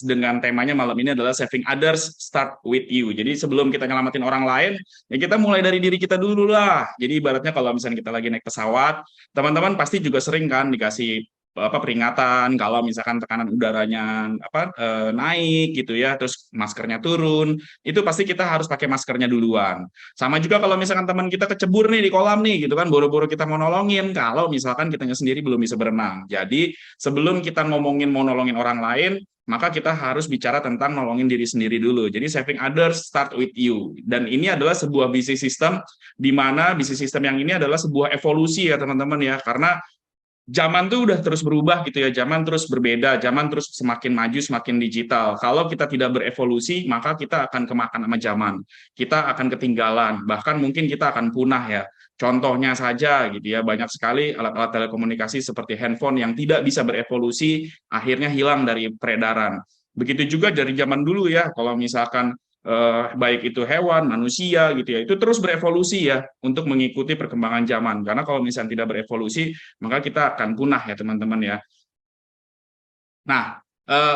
dengan temanya malam ini adalah saving others start with you. Jadi sebelum kita nyelamatin orang lain, ya kita mulai dari diri kita dulu lah. Jadi ibaratnya kalau misalnya kita lagi naik pesawat, teman-teman pasti juga sering kan dikasih peringatan kalau misalkan tekanan udaranya naik gitu ya, terus maskernya turun, itu pasti kita harus pakai maskernya duluan. Sama juga kalau misalkan teman kita kecebur nih di kolam nih gitu kan, boro-boro kita mau nolongin kalau misalkan kitanya sendiri belum bisa berenang. Jadi sebelum kita ngomongin mau nolongin orang lain, maka kita harus bicara tentang nolongin diri sendiri dulu. Jadi saving others start with you. Dan ini adalah sebuah bisnis sistem, di mana bisnis sistem yang ini adalah sebuah evolusi ya teman-teman ya, karena zaman tuh udah terus berubah gitu ya, zaman terus berbeda, zaman terus semakin maju, semakin digital. Kalau kita tidak berevolusi, maka kita akan kemakan sama zaman. Kita akan ketinggalan, bahkan mungkin kita akan punah ya. Contohnya saja gitu ya, banyak sekali alat-alat telekomunikasi seperti handphone yang tidak bisa berevolusi, akhirnya hilang dari peredaran. Begitu juga dari zaman dulu ya, kalau misalkan baik itu hewan, manusia gitu ya, itu terus berevolusi ya untuk mengikuti perkembangan zaman. Karena kalau misalnya tidak berevolusi, maka kita akan punah ya teman-teman ya. Nah,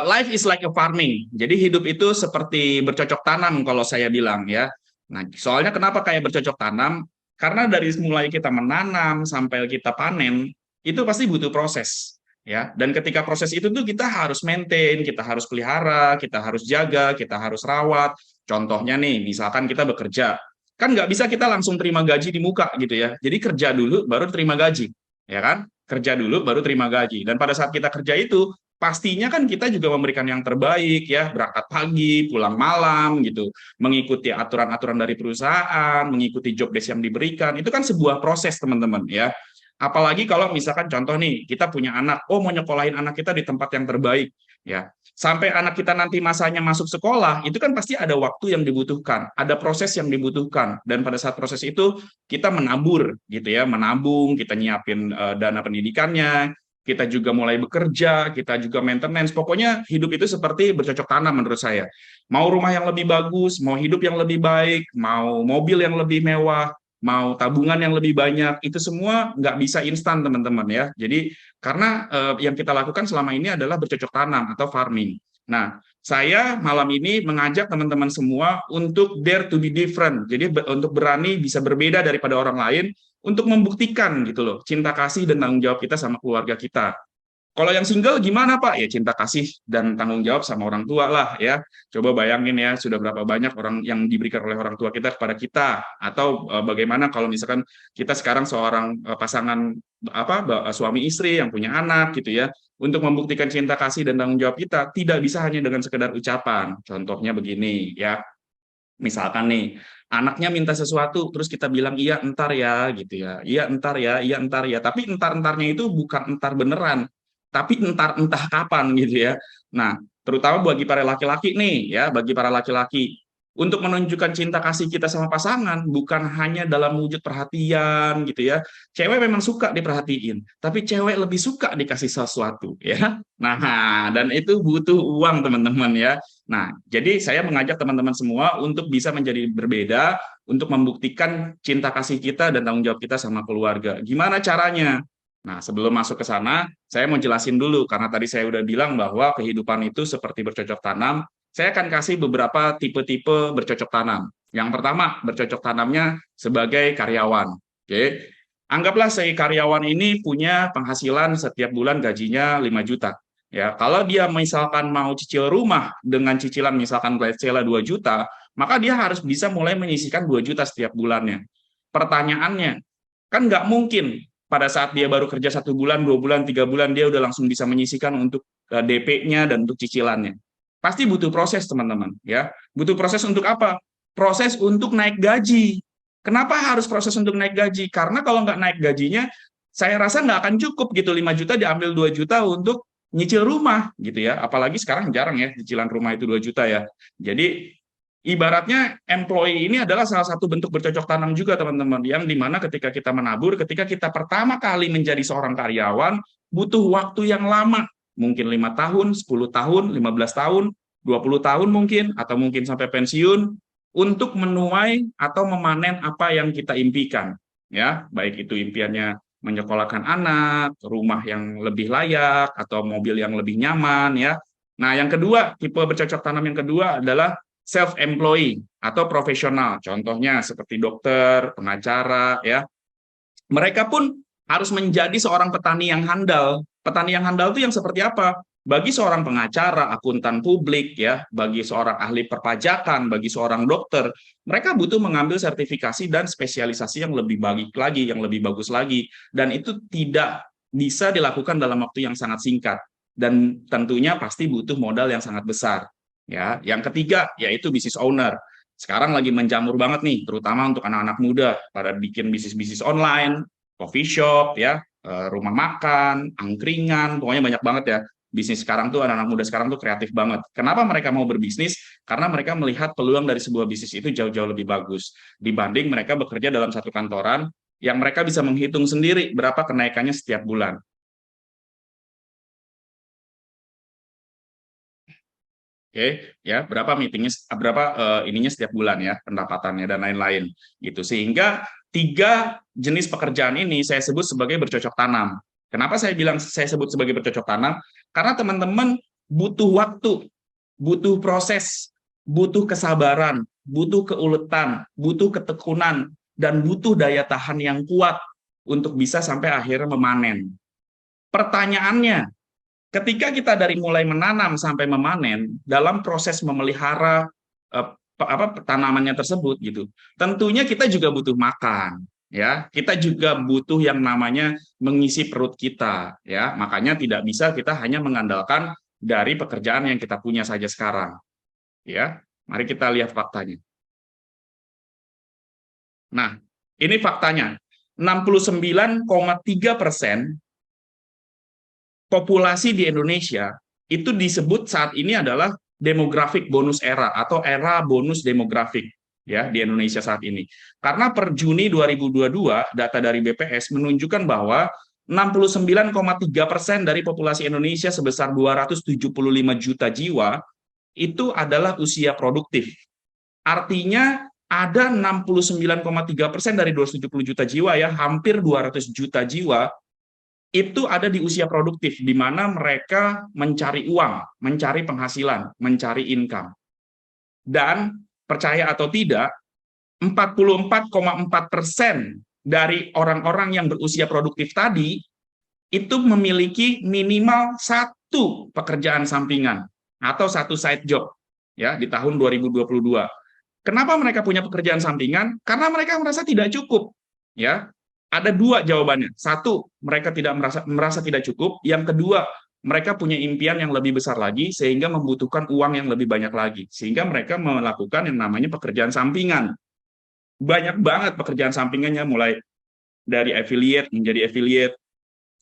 life is like a farming. Jadi hidup itu seperti bercocok tanam kalau saya bilang ya. Nah, soalnya kenapa kayak bercocok tanam? Karena dari mulai kita menanam sampai kita panen, itu pasti butuh proses ya. Dan ketika proses itu tuh kita harus maintain, kita harus pelihara, kita harus jaga, kita harus rawat. Contohnya nih, misalkan kita bekerja, kan nggak bisa kita langsung terima gaji di muka gitu ya. Jadi kerja dulu baru terima gaji, ya kan? Kerja dulu baru terima gaji. Dan pada saat kita kerja itu pastinya kan kita juga memberikan yang terbaik ya, berangkat pagi, pulang malam gitu, mengikuti aturan-aturan dari perusahaan, mengikuti job desk yang diberikan, itu kan sebuah proses teman-teman ya. Apalagi kalau misalkan contoh nih, kita punya anak, oh mau nyekolahin anak kita di tempat yang terbaik ya. Sampai anak kita nanti masanya masuk sekolah, itu kan pasti ada waktu yang dibutuhkan, ada proses yang dibutuhkan, dan pada saat proses itu kita menabur gitu ya, menabung, kita nyiapin dana pendidikannya, kita juga mulai bekerja, kita juga maintenance. Pokoknya hidup itu seperti bercocok tanam menurut saya. Mau rumah yang lebih bagus, mau hidup yang lebih baik, mau mobil yang lebih mewah, mau tabungan yang lebih banyak, itu semua nggak bisa instan teman-teman ya. Jadi karena yang kita lakukan selama ini adalah bercocok tanam atau farming. Nah, saya malam ini mengajak teman-teman semua untuk dare to be different. Jadi untuk berani bisa berbeda daripada orang lain, untuk membuktikan gitu loh cinta kasih dan tanggung jawab kita sama keluarga kita. Kalau yang single gimana Pak? Ya cinta kasih dan tanggung jawab sama orang tua lah ya. Coba bayangin ya, sudah berapa banyak orang yang diberikan oleh orang tua kita kepada kita. Atau bagaimana kalau misalkan kita sekarang seorang pasangan suami istri yang punya anak gitu ya. Untuk membuktikan cinta kasih dan tanggung jawab kita tidak bisa hanya dengan sekedar ucapan. Contohnya begini ya. Misalkan nih, anaknya minta sesuatu, terus kita bilang iya entar ya gitu ya, iya entar ya, tapi entar-entarnya itu bukan entar beneran, tapi entar entah kapan gitu ya. Nah, terutama bagi para laki-laki nih ya, bagi para laki-laki, untuk menunjukkan cinta kasih kita sama pasangan bukan hanya dalam wujud perhatian gitu ya. Cewek memang suka diperhatiin, tapi cewek lebih suka dikasih sesuatu ya. Nah, dan itu butuh uang teman-teman ya. Nah, jadi saya mengajak teman-teman semua untuk bisa menjadi berbeda, untuk membuktikan cinta kasih kita dan tanggung jawab kita sama keluarga. Gimana caranya? Nah, sebelum masuk ke sana, saya mau jelasin dulu, karena tadi saya udah bilang bahwa kehidupan itu seperti bercocok tanam. Saya akan kasih beberapa tipe-tipe bercocok tanam. Yang pertama, bercocok tanamnya sebagai karyawan. Oke. Anggaplah saya karyawan ini punya penghasilan setiap bulan gajinya 5 juta. Ya, kalau dia misalkan mau cicil rumah dengan cicilan misalkan let's say 2 juta, maka dia harus bisa mulai menyisihkan 2 juta setiap bulannya. Pertanyaannya, kan nggak mungkin pada saat dia baru kerja 1 bulan, 2 bulan, 3 bulan, dia udah langsung bisa menyisihkan untuk DP-nya dan untuk cicilannya. Pasti butuh proses, teman-teman. Ya, butuh proses untuk apa? Proses untuk naik gaji. Kenapa harus proses untuk naik gaji? Karena kalau nggak naik gajinya, saya rasa nggak akan cukup gitu 5 juta diambil 2 juta untuk nyicil rumah gitu ya. Apalagi sekarang jarang ya cicilan rumah itu 2 juta ya. Jadi ibaratnya employee ini adalah salah satu bentuk bercocok tanam juga teman-teman, yang dimana ketika kita menabur, ketika kita pertama kali menjadi seorang karyawan, butuh waktu yang lama, mungkin 5 tahun, 10 tahun, 15 tahun, 20 tahun mungkin, atau mungkin sampai pensiun, untuk menuai atau memanen apa yang kita impikan. Ya, baik itu impiannya menyekolahkan anak, rumah yang lebih layak, atau mobil yang lebih nyaman, ya, Nah, yang kedua, tipe bercocok tanam yang kedua adalah self-employed atau profesional. Contohnya seperti dokter, pengacara, ya. Mereka pun harus menjadi seorang petani yang handal. Petani yang handal itu yang seperti apa? Bagi seorang pengacara, akuntan publik, ya, bagi seorang ahli perpajakan, bagi seorang dokter, mereka butuh mengambil sertifikasi dan spesialisasi yang lebih baik lagi, yang lebih bagus lagi, dan itu tidak bisa dilakukan dalam waktu yang sangat singkat, dan tentunya pasti butuh modal yang sangat besar. Ya, yang ketiga yaitu business owner. Sekarang lagi menjamur banget nih, terutama untuk anak-anak muda, pada bikin bisnis-bisnis online, coffee shop, ya, rumah makan, angkringan, pokoknya banyak banget ya. Bisnis sekarang tuh, anak-anak muda sekarang tuh kreatif banget. Kenapa mereka mau berbisnis? Karena mereka melihat peluang dari sebuah bisnis itu jauh-jauh lebih bagus dibanding mereka bekerja dalam satu kantoran yang mereka bisa menghitung sendiri berapa kenaikannya setiap bulan. Oke, ya, berapa meetingnya, berapa ininya setiap bulan ya, pendapatannya dan lain-lain gitu. Sehingga tiga jenis pekerjaan ini saya sebut sebagai bercocok tanam. Kenapa saya bilang saya sebut sebagai bercocok tanam? Karena teman-teman butuh waktu, butuh proses, butuh kesabaran, butuh keuletan, butuh ketekunan, dan butuh daya tahan yang kuat untuk bisa sampai akhirnya memanen. Pertanyaannya, ketika kita dari mulai menanam sampai memanen, dalam proses memelihara tanamannya tersebut gitu, tentunya kita juga butuh makan, ya. Kita juga butuh yang namanya mengisi perut kita, ya. Makanya tidak bisa kita hanya mengandalkan dari pekerjaan yang kita punya saja sekarang, ya. Mari kita lihat faktanya. Nah, ini faktanya. 69,3% populasi di Indonesia itu disebut saat ini adalah demografik bonus era atau era bonus demografik, ya, di Indonesia saat ini. Karena per Juni 2022 data dari BPS menunjukkan bahwa 69,3% dari populasi Indonesia sebesar 275 juta jiwa itu adalah usia produktif. Artinya ada 69,3% dari 270 juta jiwa, ya, hampir 200 juta jiwa itu ada di usia produktif, di mana mereka mencari uang, mencari penghasilan, mencari income. Dan percaya atau tidak, 44,4% dari orang-orang yang berusia produktif tadi itu memiliki minimal satu pekerjaan sampingan atau satu side job, ya, di tahun 2022. Kenapa mereka punya pekerjaan sampingan? Karena mereka merasa tidak cukup, ya. Ada dua jawabannya. Satu, mereka tidak merasa tidak cukup. Yang kedua, mereka punya impian yang lebih besar lagi sehingga membutuhkan uang yang lebih banyak lagi. Sehingga mereka melakukan yang namanya pekerjaan sampingan. Banyak banget pekerjaan sampingannya, mulai dari affiliate menjadi affiliate,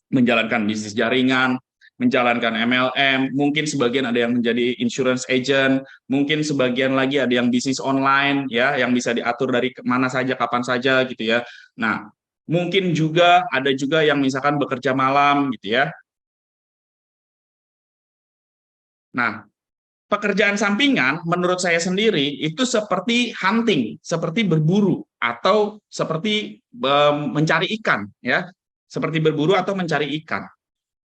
menjalankan bisnis jaringan, menjalankan MLM, mungkin sebagian ada yang menjadi insurance agent, mungkin sebagian lagi ada yang bisnis online, ya, yang bisa diatur dari mana saja, kapan saja gitu ya. Nah, mungkin juga ada juga yang misalkan bekerja malam gitu ya. Nah, pekerjaan sampingan menurut saya sendiri itu seperti hunting, seperti berburu atau seperti mencari ikan, ya. Seperti berburu atau mencari ikan.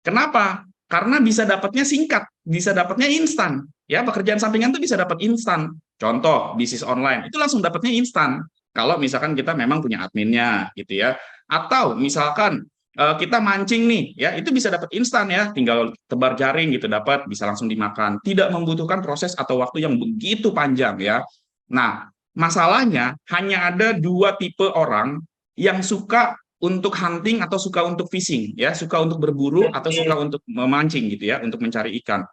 Kenapa? Karena bisa dapatnya singkat, bisa dapatnya instan. Ya, pekerjaan sampingan itu bisa dapat instan. Contoh, bisnis online, itu langsung dapatnya instan. Kalau misalkan kita memang punya adminnya, gitu ya. Atau misalkan kita mancing nih, ya, itu bisa dapat instan ya, tinggal tebar jaring gitu dapat, bisa langsung dimakan. Tidak membutuhkan proses atau waktu yang begitu panjang ya. Nah, masalahnya hanya ada dua tipe orang yang suka untuk hunting atau suka untuk fishing, ya, suka untuk berburu atau suka untuk memancing gitu ya, untuk mencari ikan.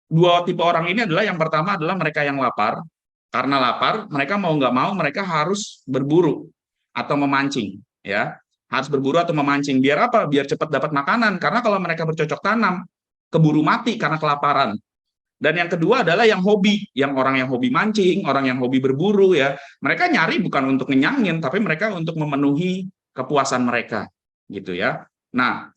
Dua tipe orang ini adalah, yang pertama adalah mereka yang lapar. Karena lapar, mereka mau nggak mau mereka harus berburu atau memancing, ya. Harus berburu atau memancing. Biar apa? Biar cepat dapat makanan. Karena kalau mereka bercocok tanam, keburu mati karena kelaparan. Dan yang kedua adalah yang hobi, yang orang yang hobi mancing, orang yang hobi berburu ya. Mereka nyari bukan untuk ngenyangin, tapi mereka untuk memenuhi kepuasan mereka, gitu ya. Nah,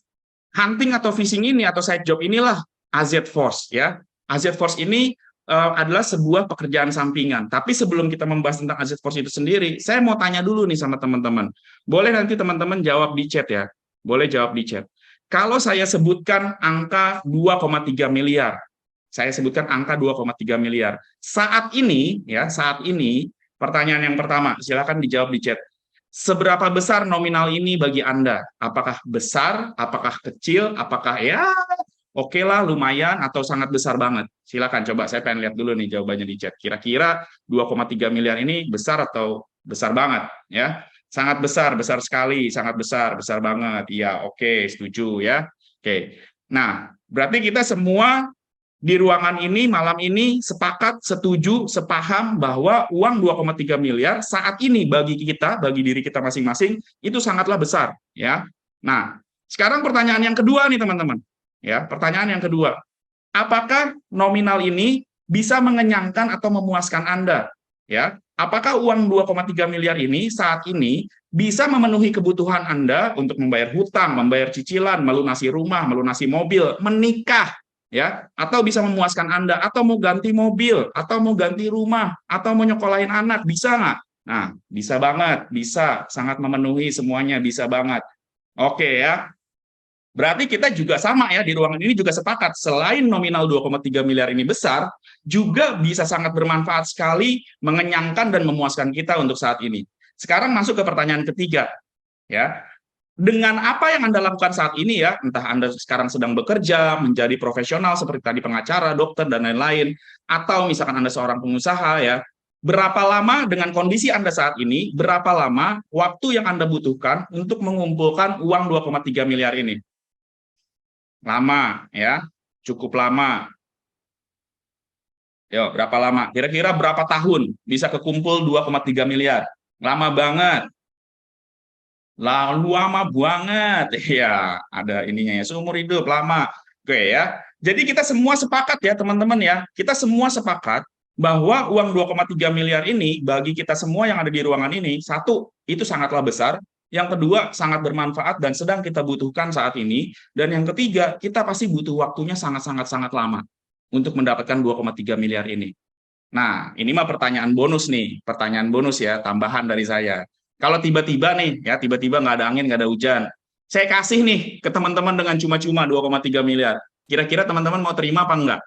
hunting atau fishing ini atau side job inilah AZ Force ya. AZ Force ini adalah sebuah pekerjaan sampingan. Tapi sebelum kita membahas tentang AZ Force itu sendiri, saya mau tanya dulu nih sama teman-teman. Boleh nanti teman-teman jawab di chat ya. Boleh jawab di chat. Kalau saya sebutkan angka 2,3 miliar, Saya sebutkan angka 2,3 miliar. Saat ini, ya, saat ini, pertanyaan yang pertama, silakan dijawab di chat. Seberapa besar nominal ini bagi Anda? Apakah besar, apakah kecil, apakah ya oke lah, lumayan, atau sangat besar banget? Silakan, coba saya pengen lihat dulu nih jawabannya di chat. Kira-kira 2,3 miliar ini besar atau besar banget? Ya, sangat besar, besar sekali, sangat besar, besar banget. Iya, oke, setuju ya. Oke, nah berarti kita semua di ruangan ini malam ini sepakat, setuju, sepaham bahwa uang 2,3 miliar saat ini bagi kita, bagi diri kita masing-masing itu sangatlah besar, ya. Nah, sekarang pertanyaan yang kedua nih teman-teman. Ya, pertanyaan yang kedua. Apakah nominal ini bisa mengenyangkan atau memuaskan Anda? Ya, apakah uang 2,3 miliar ini saat ini bisa memenuhi kebutuhan Anda untuk membayar hutang, membayar cicilan, melunasi rumah, melunasi mobil, menikah, ya, atau bisa memuaskan Anda, atau mau ganti mobil, atau mau ganti rumah, atau mau nyekolahin anak, bisa nggak? Nah, bisa banget, bisa, sangat memenuhi semuanya, bisa banget. Oke ya, berarti kita juga sama ya, di ruangan ini juga sepakat, selain nominal 2,3 miliar ini besar, juga bisa sangat bermanfaat sekali, mengenyangkan dan memuaskan kita untuk saat ini. Sekarang masuk ke pertanyaan ketiga, ya. Dengan apa yang Anda lakukan saat ini ya, entah Anda sekarang sedang bekerja, menjadi profesional seperti tadi pengacara, dokter, dan lain-lain, atau misalkan Anda seorang pengusaha ya, berapa lama dengan kondisi Anda saat ini, berapa lama waktu yang Anda butuhkan untuk mengumpulkan uang 2,3 miliar ini? Lama ya, cukup lama. Yo, berapa lama? Kira-kira berapa tahun bisa kekumpul 2,3 miliar? Lama banget. Lalu lama banget, ya ada ininya ya, seumur hidup lama, oke ya. Jadi kita semua sepakat ya teman-teman ya, kita semua sepakat bahwa uang 2,3 miliar ini bagi kita semua yang ada di ruangan ini, satu, itu sangatlah besar, yang kedua, sangat bermanfaat dan sedang kita butuhkan saat ini, dan yang ketiga, kita pasti butuh waktunya sangat-sangat-sangat lama untuk mendapatkan 2,3 miliar ini. Nah, ini mah pertanyaan bonus nih, pertanyaan bonus ya, tambahan dari saya. Kalau tiba-tiba nih, ya tiba-tiba nggak ada angin, nggak ada hujan, saya kasih nih ke teman-teman dengan cuma-cuma 2,3 miliar. Kira-kira teman-teman mau terima apa enggak?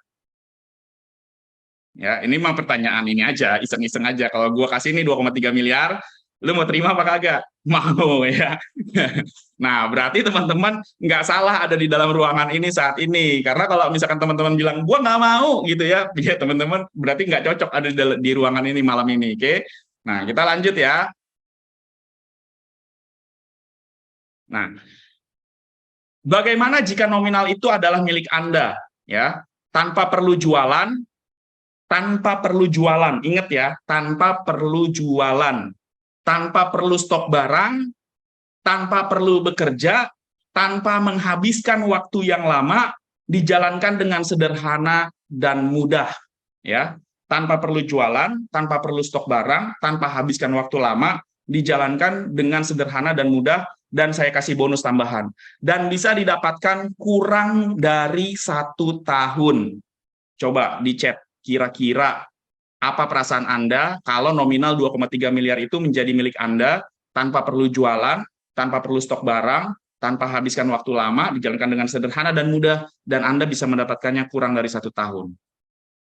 Ya, ini mah pertanyaan ini aja, iseng-iseng aja. Kalau gua kasih nih 2,3 miliar, lu mau terima apa kagak? Mau ya. Nah, berarti teman-teman nggak salah ada di dalam ruangan ini saat ini. Karena kalau misalkan teman-teman bilang, gua nggak mau gitu ya, ya teman-teman berarti nggak cocok ada di ruangan ini malam ini, oke? Nah, kita lanjut ya. Nah, bagaimana jika nominal itu adalah milik Anda? Ya, tanpa perlu jualan, tanpa perlu jualan. Ingat ya, tanpa perlu jualan, tanpa perlu stok barang, tanpa perlu bekerja, tanpa menghabiskan waktu yang lama, dijalankan dengan sederhana dan mudah. Ya, tanpa perlu jualan, tanpa perlu stok barang, tanpa habiskan waktu lama, dijalankan dengan sederhana dan mudah, dan saya kasih bonus tambahan. Dan bisa didapatkan kurang dari 1 tahun. Coba di chat, kira-kira apa perasaan Anda kalau nominal 2,3 miliar itu menjadi milik Anda tanpa perlu jualan, tanpa perlu stok barang, tanpa habiskan waktu lama, dijalankan dengan sederhana dan mudah, dan Anda bisa mendapatkannya kurang dari 1 tahun.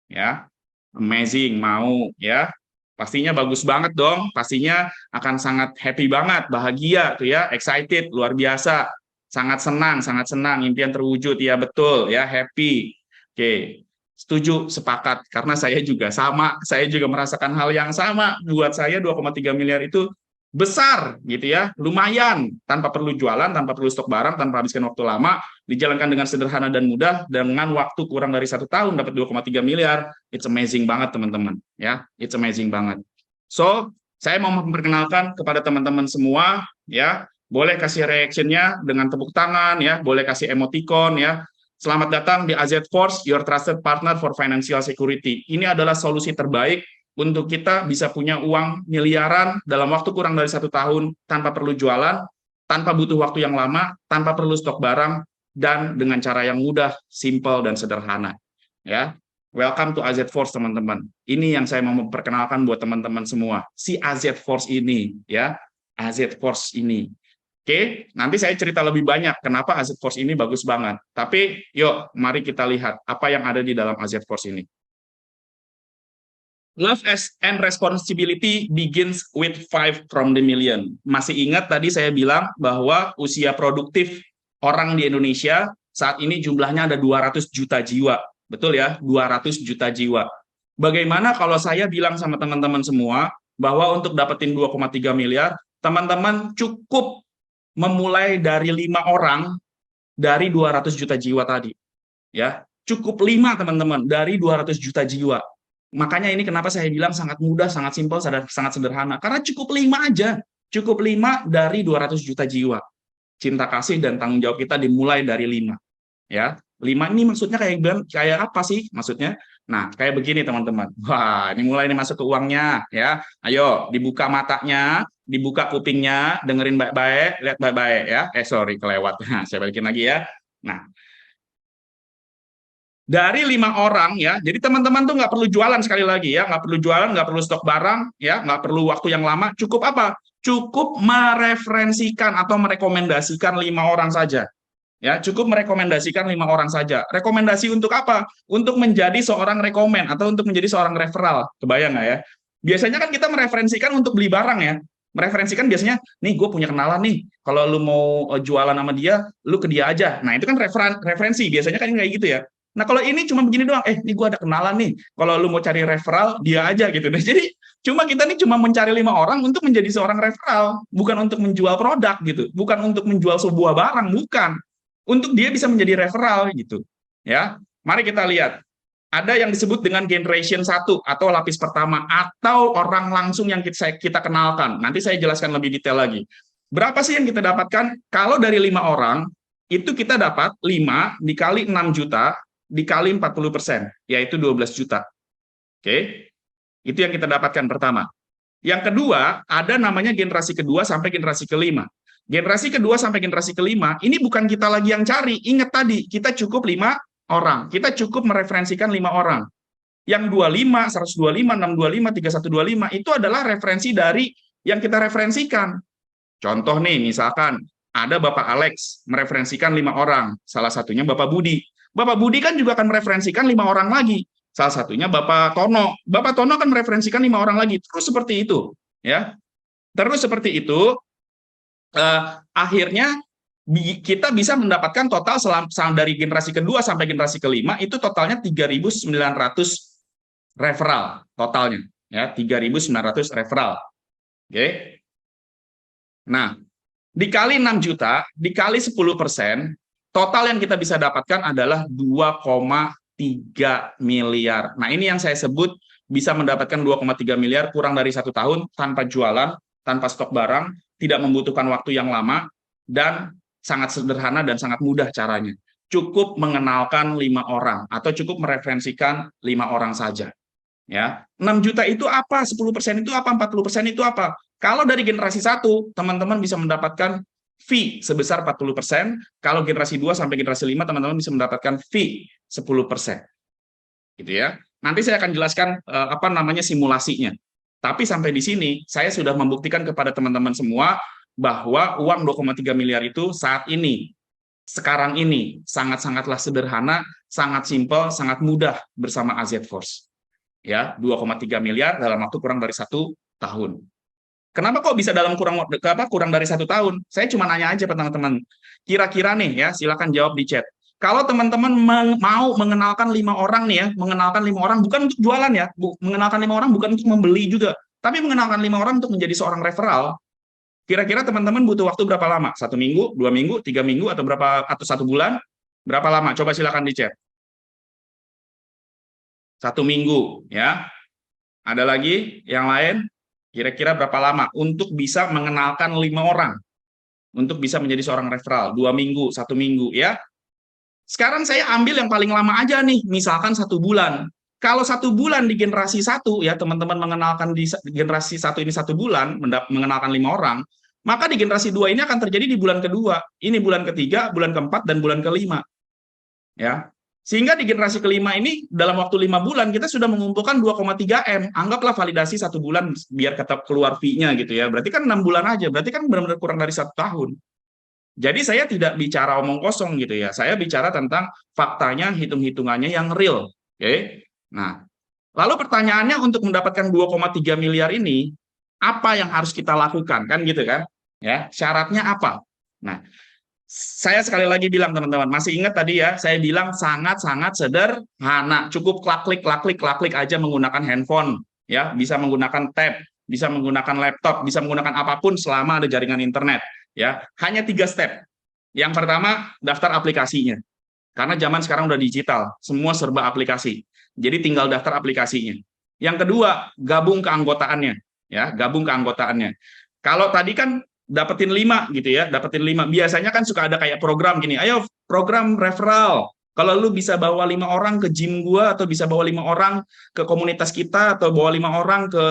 Ya, amazing, mau ya? Pastinya bagus banget dong, pastinya akan sangat happy banget, bahagia tuh ya, excited, luar biasa, sangat senang, impian terwujud, ya betul ya, happy. Oke, setuju, sepakat, karena saya juga sama, saya juga merasakan hal yang sama, buat saya 2,3 miliar itu besar gitu ya, lumayan, tanpa perlu jualan, tanpa perlu stok barang, tanpa habiskan waktu lama, dijalankan dengan sederhana dan mudah, dengan waktu kurang dari 1 tahun dapat 2,3 miliar, it's amazing banget teman-teman, ya, it's amazing banget. So, saya mau memperkenalkan kepada teman-teman semua, ya, boleh kasih reaction-nya dengan tepuk tangan, ya, boleh kasih emoticon, ya. Selamat datang di AZ Force, your trusted partner for financial security. Ini adalah solusi terbaik untuk kita bisa punya uang miliaran dalam waktu kurang dari 1 tahun, tanpa perlu jualan, tanpa butuh waktu yang lama, tanpa perlu stok barang, dan dengan cara yang mudah, simple, dan sederhana. Ya, welcome to AZ Force teman-teman. Ini yang saya mau memperkenalkan buat teman-teman semua. Si AZ Force ini, ya, AZ Force ini. Oke, nanti saya cerita lebih banyak kenapa AZ Force ini bagus banget. Tapi yuk, mari kita lihat apa yang ada di dalam AZ Force ini. Love and responsibility begins with 5 from the million. Masih ingat tadi saya bilang bahwa usia produktif orang di Indonesia saat ini jumlahnya ada 200 juta jiwa. Betul ya, 200 juta jiwa. Bagaimana kalau saya bilang sama teman-teman semua bahwa untuk dapetin 2,3 miliar, teman-teman cukup memulai dari 5 orang dari 200 juta jiwa tadi. Ya, cukup 5 teman-teman dari 200 juta jiwa. Makanya ini kenapa saya bilang sangat mudah, sangat simpel, sangat sederhana. Karena cukup 5 aja. Cukup 5 dari 200 juta jiwa. Cinta kasih dan tanggung jawab kita dimulai dari 5. Ya, 5 ini maksudnya kayak apa sih maksudnya? Nah, kayak begini teman-teman. Wah, ini mulai nih masuk ke uangnya ya. Ayo, dibuka matanya, dibuka kupingnya, dengerin baik-baik, lihat baik-baik ya. Sorry, kelewat. Nah, saya balikin lagi ya. Nah, dari 5 orang ya, jadi teman-teman tuh nggak perlu jualan sekali lagi ya, nggak perlu jualan, nggak perlu stok barang ya, nggak perlu waktu yang lama, cukup apa? Cukup mereferensikan atau merekomendasikan 5 orang saja. Ya, cukup merekomendasikan 5 orang saja. Rekomendasi untuk apa? Untuk menjadi seorang rekomen atau untuk menjadi seorang referral. Kebayang nggak ya? Biasanya kan kita mereferensikan untuk beli barang ya. Mereferensikan biasanya, nih gue punya kenalan nih, kalau lu mau jualan sama dia, lu ke dia aja. Nah, itu kan referensi, biasanya kan kayak gitu ya. Nah, kalau ini cuma begini doang, nih gue ada kenalan nih, kalau lu mau cari referral, dia aja gitu. Nah, jadi kita nih cuma mencari 5 orang untuk menjadi seorang referral, bukan untuk menjual produk gitu, bukan untuk menjual sebuah barang, bukan. Untuk dia bisa menjadi referral gitu. Ya, mari kita lihat. Ada yang disebut dengan generation 1 atau lapis pertama atau orang langsung yang kita kenalkan. Nanti saya jelaskan lebih detail lagi. Berapa sih yang kita dapatkan? Kalau dari 5 orang, itu kita dapat 5 dikali 6 juta dikali 40%, yaitu 12 juta. Oke, itu yang kita dapatkan pertama. Yang kedua, ada namanya generasi kedua sampai generasi kelima. Generasi kedua sampai generasi kelima, ini bukan kita lagi yang cari. Ingat tadi, kita cukup 5 orang. Kita cukup mereferensikan 5 orang. Yang 25, 125, 625, 3125, itu adalah referensi dari yang kita referensikan. Contoh nih, misalkan ada Bapak Alex mereferensikan 5 orang. Salah satunya Bapak Budi. Bapak Budi kan juga akan mereferensikan 5 orang lagi. Salah satunya Bapak Tono. Bapak Tono akan mereferensikan 5 orang lagi. Terus seperti itu. Ya. Terus seperti itu, akhirnya kita bisa mendapatkan total dari generasi kedua sampai generasi kelima, itu totalnya 3.900 referral totalnya. Ya, 3.900 referral. Oke. Nah, dikali 6 juta, dikali 10%, total yang kita bisa dapatkan adalah 2,3 miliar. Nah, ini yang saya sebut bisa mendapatkan 2,3 miliar kurang dari 1 tahun tanpa jualan, tanpa stok barang, tidak membutuhkan waktu yang lama, dan sangat sederhana dan sangat mudah caranya. Cukup mengenalkan 5 orang, atau cukup mereferensikan 5 orang saja. Ya, 6 juta itu apa? 10% itu apa? 40% itu apa? Kalau dari generasi 1, teman-teman bisa mendapatkan fee sebesar 40%. Kalau generasi 2 sampai generasi 5, teman-teman bisa mendapatkan fee 10%. Gitu ya. Nanti saya akan jelaskan apa namanya simulasinya. Tapi sampai di sini, saya sudah membuktikan kepada teman-teman semua bahwa uang 2,3 miliar itu saat ini, sekarang ini, sangat-sangatlah sederhana, sangat simpel, sangat mudah bersama AZ Force. Ya, 2,3 miliar dalam waktu kurang dari 1 tahun. Kenapa kok bisa dalam kurang dari 1 tahun? Saya cuma nanya aja ke teman-teman. Kira-kira nih ya, silakan jawab di chat. Kalau teman-teman mau mengenalkan 5 orang nih ya, mengenalkan 5 orang bukan untuk jualan ya, mengenalkan 5 orang bukan untuk membeli juga, tapi mengenalkan 5 orang untuk menjadi seorang referral. Kira-kira teman-teman butuh waktu berapa lama? 1 minggu, 2 minggu, 3 minggu, atau 1 bulan? Berapa lama? Coba silakan di chat. 1 minggu ya. Ada lagi yang lain? Kira-kira berapa lama untuk bisa mengenalkan 5 orang? Untuk bisa menjadi seorang referral, 2 minggu, 1 minggu ya. Sekarang saya ambil yang paling lama aja nih, misalkan 1 bulan. Kalau 1 bulan di generasi 1 ya, teman-teman mengenalkan di generasi 1 ini 1 bulan, mengenalkan 5 orang, maka di generasi 2 ini akan terjadi di bulan kedua. Ini bulan ketiga, bulan keempat, dan bulan kelima. Ya. Sehingga di generasi kelima ini, dalam waktu 5 bulan, kita sudah mengumpulkan 2,3 M. Anggaplah validasi 1 bulan, biar keluar fee-nya gitu ya. Berarti kan 6 bulan aja. Berarti kan benar-benar kurang dari 1 tahun. Jadi saya tidak bicara omong kosong gitu ya. Saya bicara tentang faktanya, hitung-hitungannya yang real. Oke. Nah, lalu pertanyaannya untuk mendapatkan 2,3 miliar ini, apa yang harus kita lakukan? Kan gitu kan? Ya, syaratnya apa? Nah, saya sekali lagi bilang teman-teman, masih ingat tadi ya, saya bilang sangat-sangat sederhana. Cukup klik-klik aja menggunakan handphone, ya, bisa menggunakan tab, bisa menggunakan laptop, bisa menggunakan apapun selama ada jaringan internet, ya. Hanya 3 step. Yang pertama, daftar aplikasinya. Karena zaman sekarang udah digital, semua serba aplikasi. Jadi tinggal daftar aplikasinya. Yang kedua, gabung keanggotaannya, ya, gabung keanggotaannya. Kalau tadi kan dapetin 5 gitu ya, dapetin 5. Biasanya kan suka ada kayak program gini, ayo program referral. Kalau lu bisa bawa 5 orang ke gym gua, atau bisa bawa 5 orang ke komunitas kita, atau bawa 5 orang ke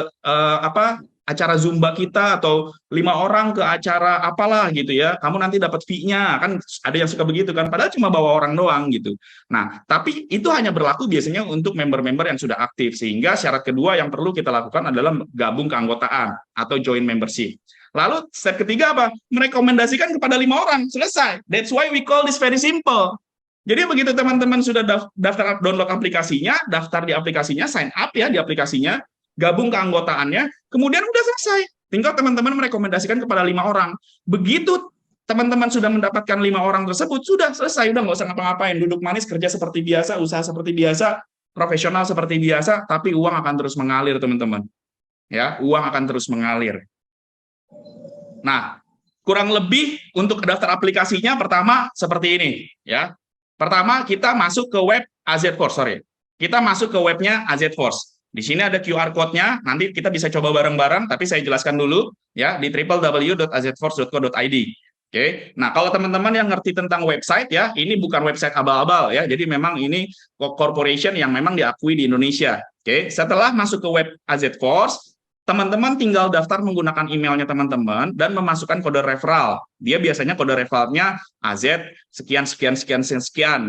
acara zumba kita, atau 5 orang ke acara apalah gitu ya, kamu nanti dapat fee-nya, kan ada yang suka begitu kan, padahal cuma bawa orang doang gitu. Nah, tapi itu hanya berlaku biasanya untuk member-member yang sudah aktif, sehingga syarat kedua yang perlu kita lakukan adalah gabung keanggotaan atau join membership. Lalu step ketiga apa? Merekomendasikan kepada 5 orang, selesai. That's why we call this very simple. Jadi begitu teman-teman sudah daftar download aplikasinya, daftar di aplikasinya, sign up ya di aplikasinya, gabung keanggotaannya, kemudian udah selesai. Tinggal teman-teman merekomendasikan kepada 5 orang. Begitu teman-teman sudah mendapatkan 5 orang tersebut, sudah selesai, udah nggak usah ngapa-ngapain, duduk manis, kerja seperti biasa, usaha seperti biasa, profesional seperti biasa, tapi uang akan terus mengalir teman-teman. Ya, uang akan terus mengalir. Nah, kurang lebih untuk daftar aplikasinya pertama seperti ini ya. Pertama kita masuk ke web AZ Force, Kita masuk ke webnya AZ Force. Di sini ada QR code-nya, nanti kita bisa coba bareng-bareng, tapi saya jelaskan dulu ya di www.azforce.co.id. Oke. Nah, kalau teman-teman yang ngerti tentang website ya, ini bukan website abal-abal ya. Jadi memang ini corporation yang memang diakui di Indonesia. Oke. Setelah masuk ke web AZ Force, teman-teman tinggal daftar menggunakan emailnya teman-teman dan memasukkan kode referral. Dia biasanya kode referralnya AZ sekian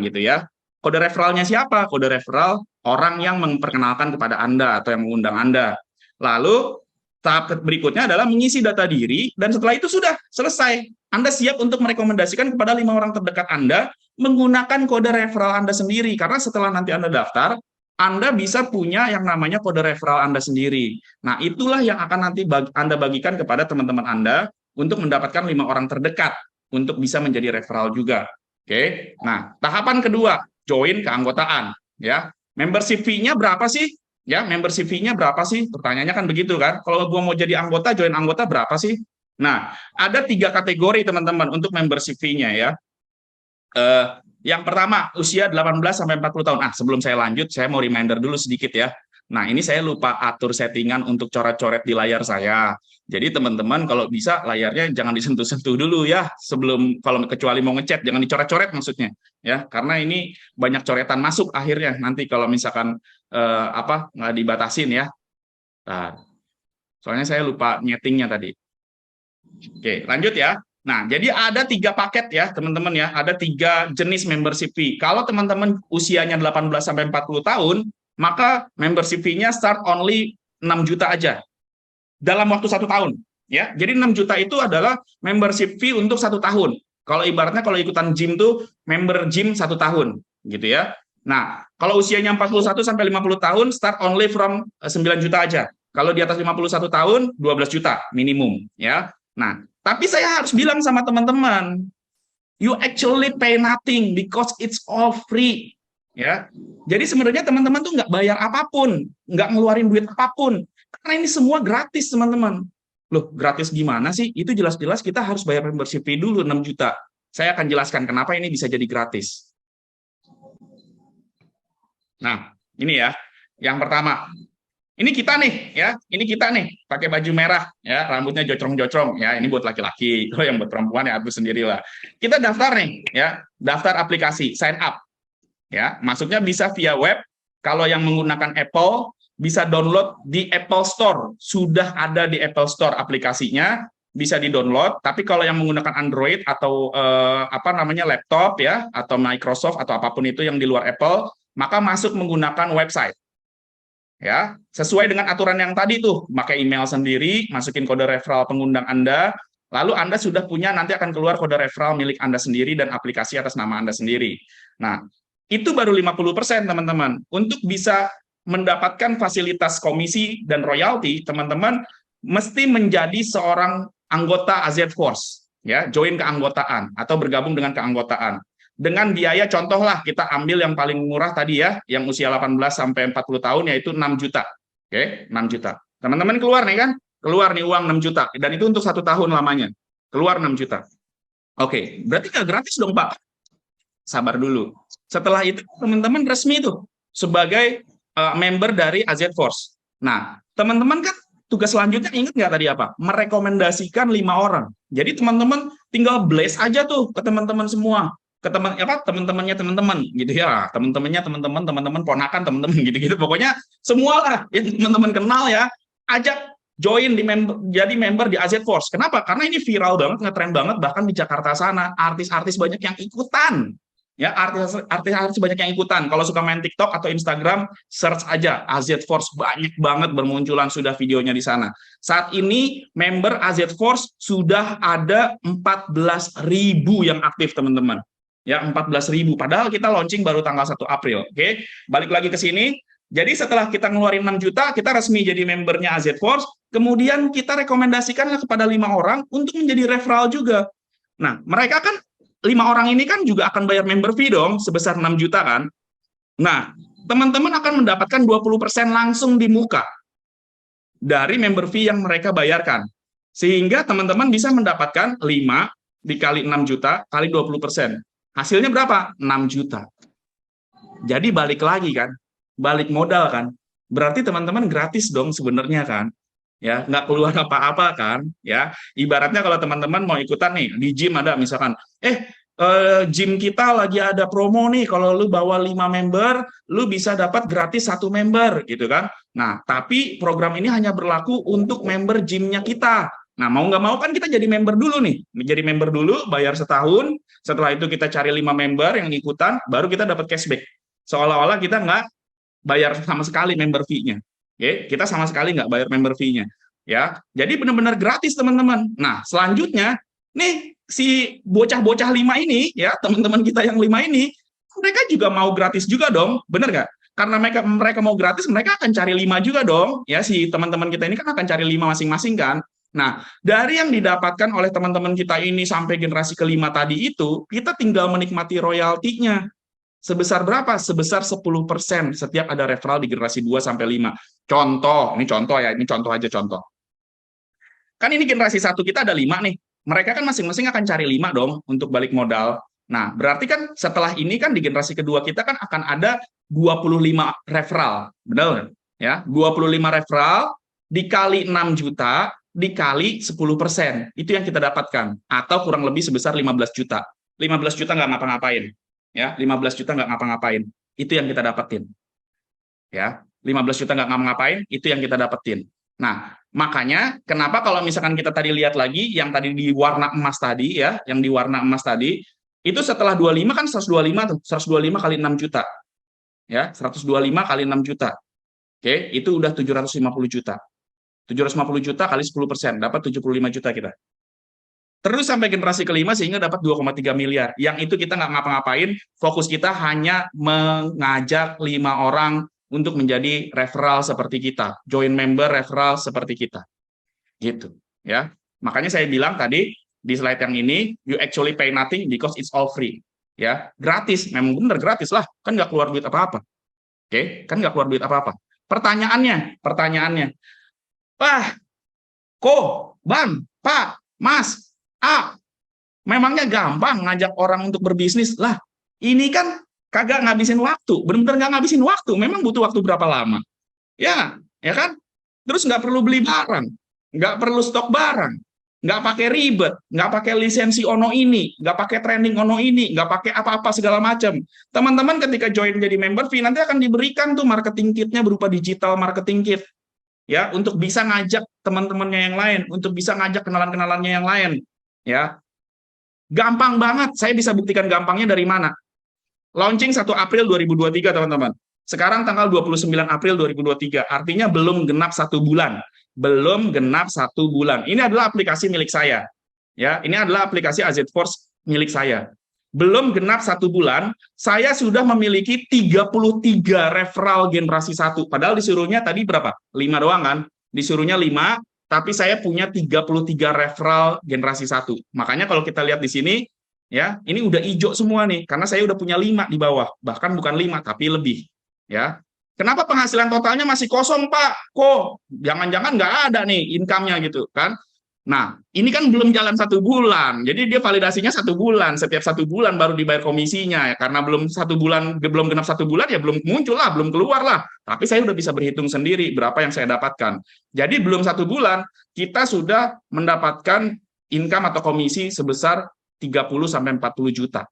gitu ya. Kode referralnya siapa? Kode referral orang yang memperkenalkan kepada Anda atau yang mengundang Anda. Lalu tahap berikutnya adalah mengisi data diri, dan setelah itu sudah selesai. Anda siap untuk merekomendasikan kepada 5 orang terdekat Anda menggunakan kode referral Anda sendiri, karena setelah nanti Anda daftar, Anda bisa punya yang namanya kode referral Anda sendiri. Nah, itulah yang akan nanti Anda bagikan kepada teman-teman Anda untuk mendapatkan 5 orang terdekat untuk bisa menjadi referral juga. Oke. Nah, tahapan kedua, join keanggotaan ya. Membership fee-nya berapa sih? Ya, membership fee-nya berapa sih? Pertanyaannya kan begitu kan. Kalau gua mau jadi anggota, join anggota berapa sih? Nah, ada 3 kategori teman-teman untuk membership fee-nya ya. Yang pertama, usia 18 sampai 40 tahun. Sebelum saya lanjut, saya mau reminder dulu sedikit ya. Nah, ini saya lupa atur settingan untuk coret-coret di layar saya. Jadi teman-teman kalau bisa layarnya jangan disentuh-sentuh dulu ya, sebelum, kalau kecuali mau ngechat, jangan dicoret-coret maksudnya ya, karena ini banyak coretan masuk akhirnya nanti kalau misalkan nggak dibatasin ya. Nah, soalnya saya lupa nyetingnya tadi. Oke, lanjut ya. Nah, jadi ada 3 paket ya, teman-teman ya. Ada 3 jenis membership fee. Kalau teman-teman usianya 18 sampai 40 tahun, maka membership fee-nya start only 6 juta aja dalam waktu 1 tahun ya. Jadi 6 juta itu adalah membership fee untuk 1 tahun. Kalau ibaratnya kalau ikutan gym tuh member gym 1 tahun gitu ya. Nah, kalau usianya 41 sampai 50 tahun start only from 9 juta aja. Kalau di atas 51 tahun 12 juta minimum ya. Nah, tapi saya harus bilang sama teman-teman, you actually pay nothing because it's all free. Ya, jadi sebenarnya teman-teman tuh nggak bayar apapun, nggak ngeluarin duit apapun, karena ini semua gratis teman-teman. Loh, gratis gimana sih? Itu jelas-jelas kita harus bayar membership fee dulu 6 juta. Saya akan jelaskan kenapa ini bisa jadi gratis. Nah, ini ya, yang pertama. Ini kita nih ya, ini kita nih pakai baju merah ya, rambutnya jocrong-jocrong ya, ini buat laki-laki. Kalau yang buat perempuan ya atur sendirilah. Kita daftar nih ya, daftar aplikasi, sign up. Ya, masuknya bisa via web. Kalau yang menggunakan Apple bisa download di Apple Store. Sudah ada di Apple Store aplikasinya, bisa di-download. Tapi kalau yang menggunakan Android atau laptop ya, atau Microsoft atau apapun itu yang di luar Apple, maka masuk menggunakan website. Ya, sesuai dengan aturan yang tadi tuh, pakai email sendiri, masukin kode referral pengundang Anda, Lalu Anda sudah punya, nanti akan keluar kode referral milik Anda sendiri dan aplikasi atas nama Anda sendiri. Nah, itu baru 50% teman-teman. Untuk bisa mendapatkan fasilitas komisi dan royalti, teman-teman mesti menjadi seorang anggota AZ Force, ya, join keanggotaan atau bergabung dengan keanggotaan. Dengan biaya, contohlah kita ambil yang paling murah tadi ya, yang usia 18 sampai 40 tahun, yaitu 6 juta. Oke, 6 juta. Teman-teman keluar nih kan? Keluar nih uang 6 juta, dan itu untuk 1 tahun lamanya. Keluar 6 juta. Oke, berarti nggak gratis dong, Pak. Sabar dulu. Setelah itu, teman-teman resmi tuh sebagai member dari AZ Force. Nah, teman-teman kan tugas selanjutnya ingat nggak tadi apa? Merekomendasikan 5 orang. Jadi teman-teman tinggal blast aja tuh ke teman-teman semua, ke teman-temannya teman-teman gitu ya, teman-temannya teman-teman, teman-teman ponakan teman-teman gitu-gitu, pokoknya semua lah yang teman-teman kenal ya, ajak join jadi member di AZ Force. Kenapa? Karena ini viral banget, ngetren banget, bahkan di Jakarta sana artis-artis banyak yang ikutan. Ya, artis-artis banyak yang ikutan. Kalau suka main TikTok atau Instagram, search aja AZ Force, banyak banget bermunculan sudah videonya di sana. Saat ini member AZ Force sudah ada 14.000 yang aktif, teman-teman. Ya, 14.000. Padahal kita launching baru tanggal 1 April. Oke, balik lagi ke sini. Jadi setelah kita ngeluarin 6 juta, kita resmi jadi membernya AZ Force, kemudian kita rekomendasikanlah kepada 5 orang untuk menjadi referral juga. Nah, mereka kan 5 orang ini kan juga akan bayar member fee dong, sebesar 6 juta kan. Nah, teman-teman akan mendapatkan 20% langsung di muka dari member fee yang mereka bayarkan. Sehingga teman-teman bisa mendapatkan 5 dikali 6 juta kali 20%. Hasilnya berapa? 6 juta. Jadi balik lagi kan, balik modal kan. Berarti teman-teman gratis dong sebenarnya kan. Ya, nggak keluar apa-apa kan, ya. Ibaratnya kalau teman-teman mau ikutan nih, di gym ada misalkan, gym kita lagi ada promo nih, kalau lu bawa 5 member, lu bisa dapat gratis 1 member, gitu kan. Nah, tapi program ini hanya berlaku untuk member gymnya kita. Nah, mau nggak mau kan kita jadi member dulu nih. Jadi member dulu, bayar setahun, setelah itu kita cari 5 member yang ikutan, baru kita dapat cashback. Seolah-olah kita nggak bayar sama sekali member fee-nya. Oke, kita sama sekali nggak bayar member fee-nya. Ya, jadi benar-benar gratis, teman-teman. Nah, selanjutnya, nih, si bocah-bocah 5 ini, ya, teman-teman kita yang 5 ini, mereka juga mau gratis juga dong, benar nggak? Karena mereka mau gratis, mereka akan cari 5 juga dong, ya, si teman-teman kita ini kan akan cari 5 masing-masing kan. Nah, dari yang didapatkan oleh teman-teman kita ini sampai generasi kelima tadi itu, kita tinggal menikmati royaltinya. Sebesar berapa? Sebesar 10% setiap ada referral di generasi 2 sampai 5. Contoh, ini contoh ya, ini contoh aja contoh. Kan ini generasi 1 kita ada 5 nih. Mereka kan masing-masing akan cari 5 dong untuk balik modal. Nah, berarti kan setelah ini kan di generasi kedua kita kan akan ada 25 referral. Benar? Ya, 25 referral dikali 6 juta dikali 10%. Itu yang kita dapatkan. Atau kurang lebih sebesar 15 juta. 15 juta nggak ngapa-ngapain. Ya, 15 juta nggak ngapa-ngapain. Itu yang kita dapetin. Ya, 15 juta nggak ngapa-ngapain, itu yang kita dapetin. Nah, makanya kenapa kalau misalkan kita tadi lihat lagi yang tadi di warna emas tadi ya, yang di warna emas tadi, itu setelah 25 kan 125 tuh, 125 kali 6 juta. Ya, 125 kali 6 juta. Oke, itu udah 750 juta. 750 juta kali 10%, dapat 75 juta kita. Terus sampai generasi kelima sehingga dapat 2,3 miliar. Yang itu kita nggak ngapa-ngapain, fokus kita hanya mengajak 5 orang untuk menjadi referral seperti kita, join member referral seperti kita. Gitu, ya. Makanya saya bilang tadi di slide yang ini, you actually pay nothing because it's all free. Ya, gratis, memang benar gratis lah, kan nggak keluar duit apa-apa. Oke, kan nggak keluar duit apa-apa. Pertanyaannya, Wah, Bang, Pak, Mas, memangnya gampang ngajak orang untuk berbisnis? Lah, ini kan kagak ngabisin waktu, benar-benar nggak ngabisin waktu, memang butuh waktu berapa lama? Ya kan? Terus nggak perlu beli barang, nggak perlu stok barang, nggak pakai ribet, nggak pakai lisensi ono ini, nggak pakai training ono ini, nggak pakai apa-apa segala macam. Teman-teman ketika join jadi member fee, nanti akan diberikan tuh marketing kitnya berupa digital marketing kit. Ya, untuk bisa ngajak teman-temannya yang lain, untuk bisa ngajak kenalan-kenalannya yang lain. Ya, gampang banget. Saya bisa buktikan gampangnya dari mana? Launching 1 April 2023, teman-teman. Sekarang tanggal 29 April 2023. Artinya belum genap 1 bulan. Belum genap 1 bulan. Ini adalah aplikasi milik saya. Ya, ini adalah aplikasi AZ Force milik saya. Belum genap 1 bulan, saya sudah memiliki 33 referral generasi 1. Padahal disuruhnya tadi berapa? 5 doang kan? Disuruhnya 5, tapi saya punya 33 referral generasi 1. Makanya kalau kita lihat di sini, ya, ini udah hijau semua nih, karena saya udah punya 5 di bawah. Bahkan bukan 5, tapi lebih. Ya, kenapa penghasilan totalnya masih kosong, Pak? Kok jangan-jangan nggak ada nih income-nya gitu kan? Nah, ini kan belum jalan 1 bulan, jadi dia validasinya 1 bulan. Setiap 1 bulan baru dibayar komisinya, ya. Karena belum 1 bulan, belum genap 1 bulan, ya belum muncul lah, belum keluar lah. Tapi saya udah bisa berhitung sendiri berapa yang saya dapatkan. Jadi belum 1 bulan, kita sudah mendapatkan income atau komisi sebesar 30 sampai 40 juta.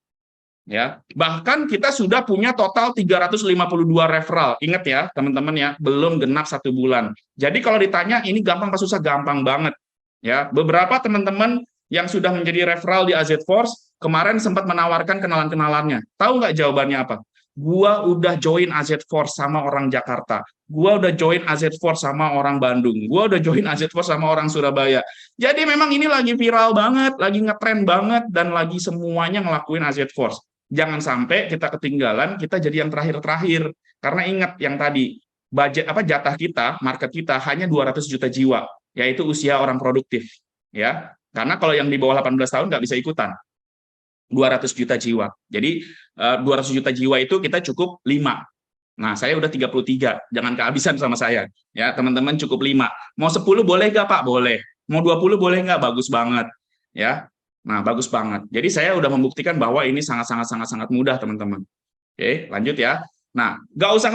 Ya, bahkan kita sudah punya total 352 referral. Ingat ya, teman-teman ya, belum genap 1 bulan. Jadi kalau ditanya ini gampang apa susah, gampang banget. Ya, beberapa teman-teman yang sudah menjadi referral di AZ Force kemarin sempat menawarkan kenalan-kenalannya. Tahu nggak jawabannya apa? Gua udah join AZ Force sama orang Jakarta. Gua udah join AZ Force sama orang Bandung. Gua udah join AZ Force sama orang Surabaya. Jadi memang ini lagi viral banget, lagi ngetren banget, dan lagi semuanya ngelakuin AZ Force. Jangan sampai kita ketinggalan, kita jadi yang terakhir-terakhir. Karena ingat yang tadi, budget apa jatah kita, market kita hanya 200 juta jiwa, yaitu usia orang produktif. Ya, karena kalau yang di bawah 18 tahun nggak bisa ikutan. 200 juta jiwa. Jadi 200 juta jiwa itu kita cukup 5. Nah, saya udah 33, jangan kehabisan sama saya. Ya, teman-teman cukup 5. Mau 10 boleh nggak, Pak? Boleh. Mau 20 boleh nggak? Bagus banget. Ya, nah, bagus banget. Jadi saya udah membuktikan bahwa ini sangat-sangat mudah, teman-teman. Oke, lanjut ya. Nah, nggak usah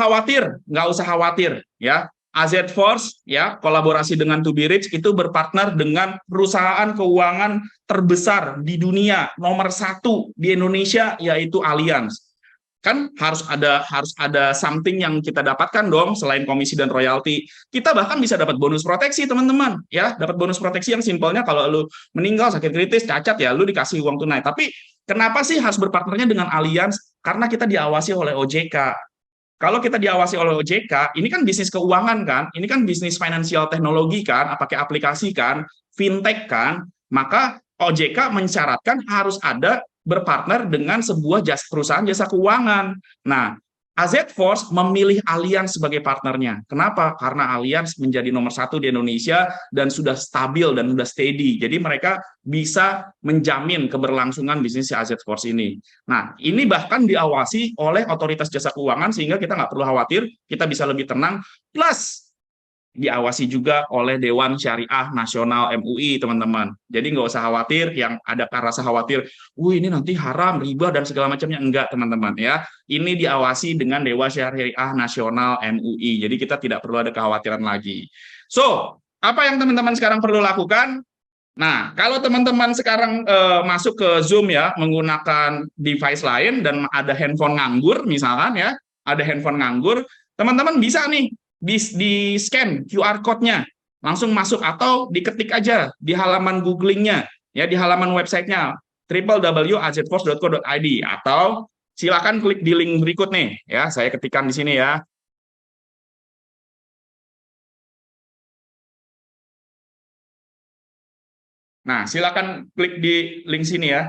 khawatir, ya. AZ Force, ya, kolaborasi dengan To Be Rich itu berpartner dengan perusahaan keuangan terbesar di dunia, nomor 1 di Indonesia, yaitu Allianz. Kan harus ada something yang kita dapatkan dong selain komisi dan royalti. Kita bahkan bisa dapat bonus proteksi, teman-teman, ya. Dapat bonus proteksi yang simpelnya kalau lu meninggal, sakit kritis, cacat, ya lu dikasih uang tunai. Tapi kenapa sih harus berpartnernya dengan Allianz? Karena kita diawasi oleh OJK. Kalau kita diawasi oleh OJK, ini kan bisnis keuangan kan, ini kan bisnis financial teknologi kan, pakai aplikasi kan, fintech kan, maka OJK mensyaratkan harus ada berpartner dengan sebuah perusahaan jasa keuangan. Nah, AZ Force memilih Allianz sebagai partnernya. Kenapa? Karena Allianz menjadi nomor 1 di Indonesia dan sudah stabil dan sudah steady. Jadi mereka bisa menjamin keberlangsungan bisnis AZ Force ini. Nah, ini bahkan diawasi oleh otoritas jasa keuangan sehingga kita nggak perlu khawatir, kita bisa lebih tenang. Plus, diawasi juga oleh Dewan Syariah Nasional MUI, teman-teman. Jadi nggak usah khawatir, yang ada rasa khawatir, ini nanti haram, riba, dan segala macamnya. Enggak, teman-teman. Ya, ini diawasi dengan Dewan Syariah Nasional MUI. Jadi kita tidak perlu ada kekhawatiran lagi. So, apa yang teman-teman sekarang perlu lakukan? Nah, kalau teman-teman sekarang masuk ke Zoom ya, menggunakan device lain dan ada handphone nganggur, misalkan ya, ada handphone nganggur, teman-teman bisa nih di scan QR code-nya, langsung masuk atau diketik aja di halaman googlingnya, ya, di halaman websitenya www.azforce.co.id, atau silakan klik di link berikut nih, ya, saya ketikkan di sini ya. Nah, silakan klik di link sini ya.